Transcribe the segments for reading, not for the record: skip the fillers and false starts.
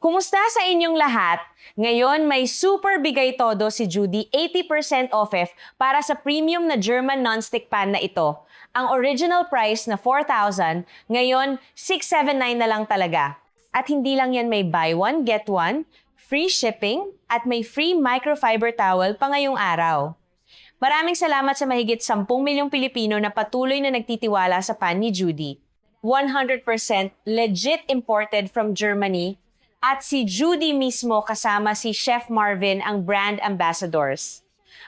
Kumusta sa inyong lahat? Ngayon may super bigay todo si Judy 80% off para sa premium na German nonstick pan na ito. Ang original price na 4,000, ngayon 679 na lang talaga. At hindi lang yan may buy one, get one, free shipping, at may free microfiber towel pa ngayong araw. Maraming salamat sa mahigit 10 milyong Pilipino na patuloy na nagtitiwala sa pan ni Judy. 100% legit imported from Germany. At si Judy mismo kasama si Chef Marvin ang brand ambassadors.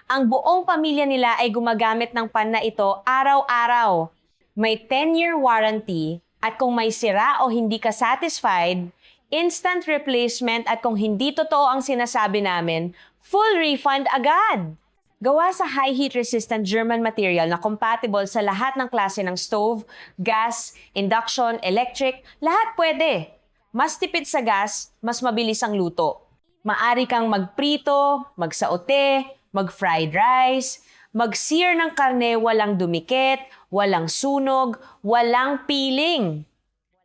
Ang buong pamilya nila ay gumagamit ng pan na ito araw-araw. May 10-year warranty at kung may sira o hindi ka satisfied, instant replacement at kung hindi totoo ang sinasabi namin, full refund agad. Gawa sa high heat resistant German material na compatible sa lahat ng klase ng stove, gas, induction, electric, lahat pwede. Mas tipid sa gas, mas mabilis ang luto. Maari kang magprito, magsaote, mag-fried rice, mag-sear ng karne walang dumikit, walang sunog, walang peeling.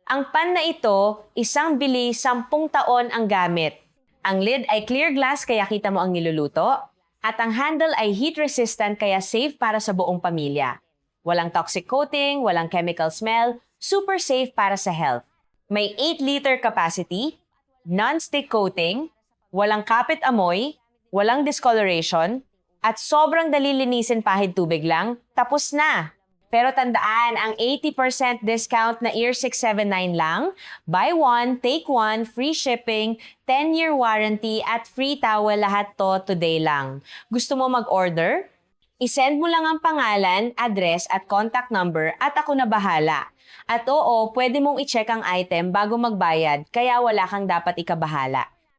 Ang pan na ito, isang bili 10 taon ang gamit. Ang lid ay clear glass kaya kita mo ang niluluto. At ang handle ay heat resistant kaya safe para sa buong pamilya. Walang toxic coating, walang chemical smell, super safe para sa health. May 8-liter capacity, non-stick coating, walang kapit amoy, walang discoloration, at sobrang dali linisin pahid tubig lang, tapos na. Pero tandaan, ang 80% discount na Ear 679 lang, buy one, take one, free shipping, 10-year warranty, at free towel lahat to today lang. Gusto mo mag-order? I-send mo lang ang pangalan, address, at contact number at ako na bahala. At oo, pwede mong i-check ang item bago magbayad, kaya wala kang dapat ikabahala.